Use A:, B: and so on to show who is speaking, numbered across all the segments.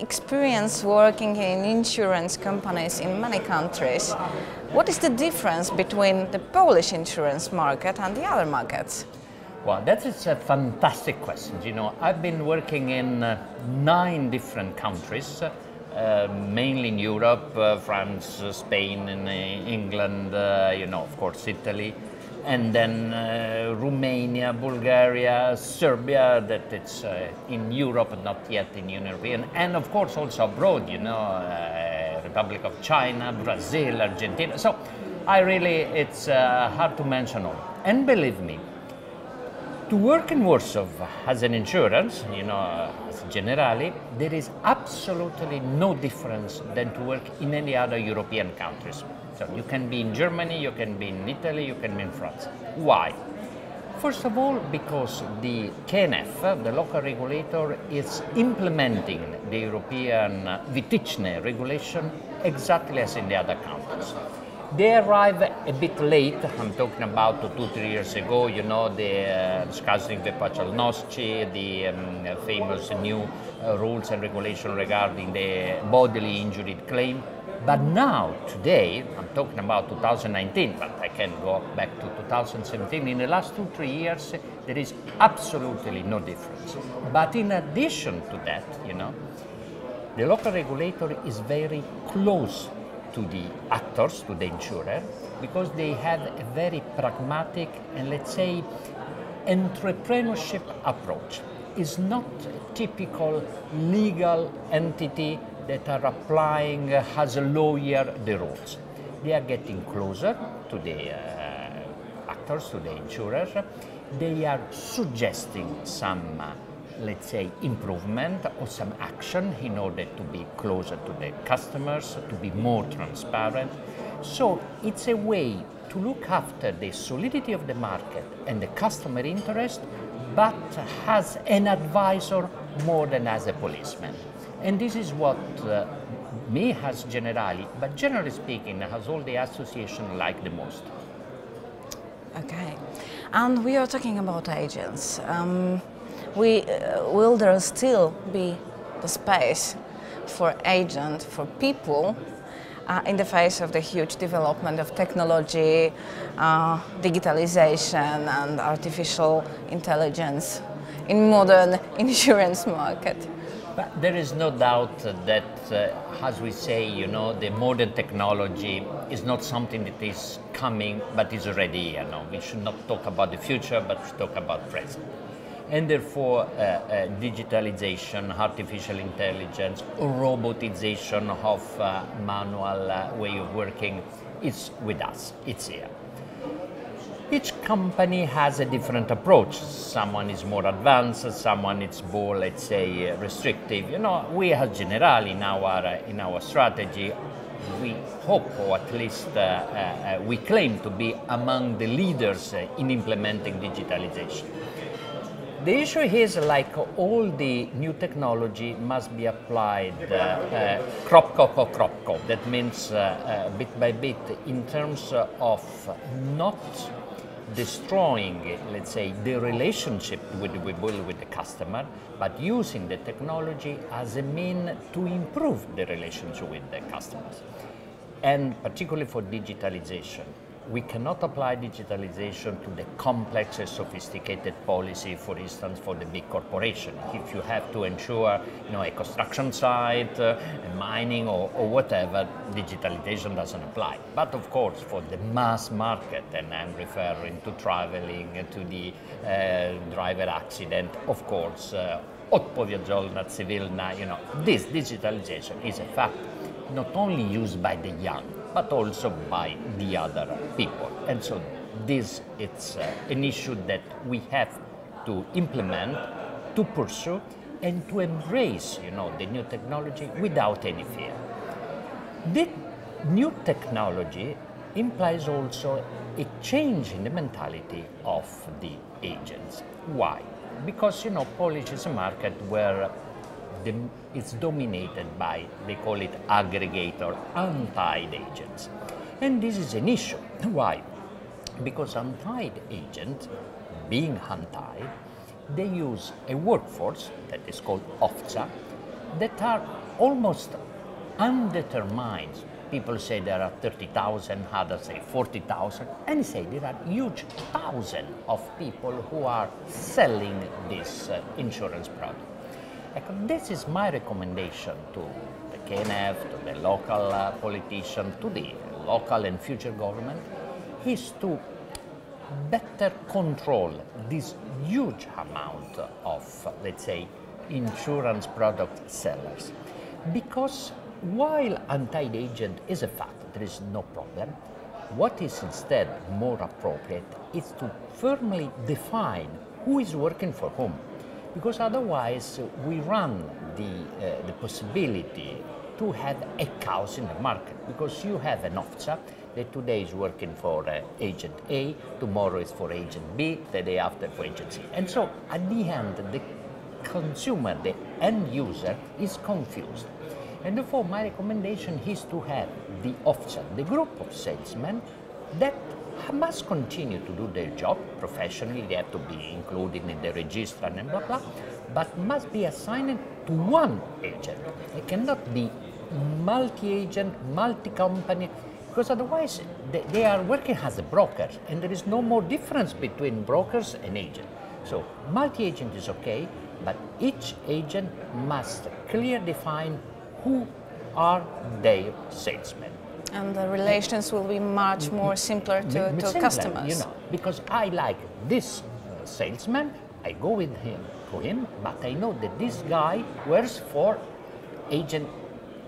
A: experience working in insurance companies in many countries. What is the difference between the Polish insurance market and the other markets?
B: Well, that is a fantastic question. You know, I've been working in 9 different countries, mainly in Europe, France, Spain, and England, of course, Italy, and then Romania, Bulgaria, Serbia, that it's in Europe, but not yet in European, and of course also abroad, Republic of China, Brazil, Argentina. So it's hard to mention all. And believe me, to work in Warsaw as an insurance, as Generali, there is absolutely no difference than to work in any other European countries. So you can be in Germany, you can be in Italy, you can be in France. Why? First of all, because the KNF, the local regulator, is implementing the European wytyczne regulation exactly as in the other countries. They arrive a bit late. I'm talking about 2-3 years ago, the discussing the Pacalnosci, the famous new rules and regulation regarding the bodily injury claim. But now, today, I'm talking about 2019, but I can go back to 2017. In the last 2-3 years, there is absolutely no difference. But in addition to that, the local regulator is very close to the actors, to the insurer, because they have a very pragmatic and, let's say, entrepreneurship approach. It's not a typical legal entity that are applying as a lawyer the rules. They are getting closer to the actors, to the insurers. They are suggesting some let's say, improvement or some action in order to be closer to the customers, to be more transparent. So it's a way to look after the solidity of the market and the customer interest, but as an advisor more than as a policeman. And this is what me as Generali, but generally speaking, has all the association like the most.
A: Okay, and we are talking about agents. Will there still be the space for agents, for people, in the face of the huge development of technology, digitalization and artificial intelligence in modern insurance market?
B: But there is no doubt that, as we say, the modern technology is not something that is coming, but is already here. We should not talk about the future, but talk about present. And therefore, digitalization, artificial intelligence, robotization of manual way of working is with us, it's here. Each company has a different approach. Someone is more advanced, someone is more, let's say, restrictive. We as Generali in our strategy, we hope, or at least we claim to be among the leaders in implementing digitalization. The issue is, like all the new technology, must be applied crop. That means bit by bit, in terms of not destroying, let's say, the relationship with the customer, but using the technology as a means to improve the relationship with the customers. And particularly for digitalization, we cannot apply digitalization to the complex and sophisticated policy, for instance, for the big corporation. If you have to ensure, a construction site, a mining or whatever, digitalization doesn't apply. But of course, for the mass market, and I'm referring to traveling, to the driver accident, of course, odpowiedzialna cywilna, this digitalization is a fact not only used by the young, but also by the other people. And so this is an issue that we have to implement, to pursue, and to embrace, the new technology without any fear. The new technology implies also a change in the mentality of the agents. Why? Because, Polish is a market where it's dominated by, they call it aggregator, untied agents. And this is an issue. Why? Because untied agents, being untied, they use a workforce that is called ovca, that are almost undetermined. People say there are 30,000, others say 40,000, and say there are huge thousands of people who are selling this insurance product. This is my recommendation to the KNF, to the local politician, to the local and future government, is to better control this huge amount of, let's say, insurance product sellers. Because while anti-agent is a fact, there is no problem, what is instead more appropriate is to firmly define who is working for whom. Because otherwise we run the possibility to have a chaos in the market. Because you have an officer that today is working for agent A, tomorrow is for agent B, the day after for agent C. And so at the end, the consumer, the end user, is confused. And therefore my recommendation is to have the officer, the group of salesmen that must continue to do their job professionally. They have to be included in the register and blah blah, but must be assigned to one agent. It cannot be multi-agent, multi-company, because otherwise they are working as a broker, and there is no more difference between brokers and agents. So multi-agent is okay, but each agent must clearly define who are their salesmen.
A: And the relations will be much more simpler to customers.
B: You know, because I like this salesman, I go with him to him, but I know that this guy works for agent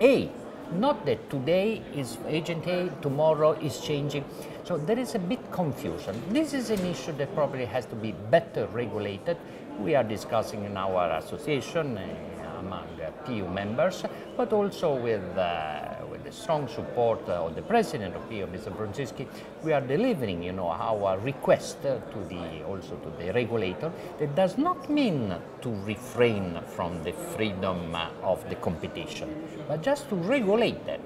B: A. Not that today is agent A, tomorrow is changing. So there is a bit confusion. This is an issue that probably has to be better regulated. We are discussing in our association among PU members, but also with the strong support of the president of PU, Mr. Brzezinski. We are delivering, our request to the regulator. That does not mean to refrain from the freedom of the competition, but just to regulate them.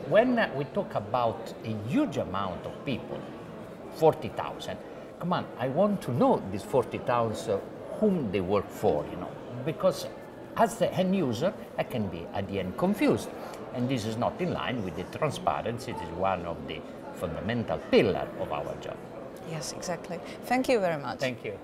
B: When we talk about a huge amount of people, 40,000, come on, I want to know these 40,000 whom they work for, because as the end user, I can be at the end confused. And this is not in line with the transparency. It is one of the fundamental pillars of our job.
A: Yes, exactly. Thank you very much.
B: Thank you.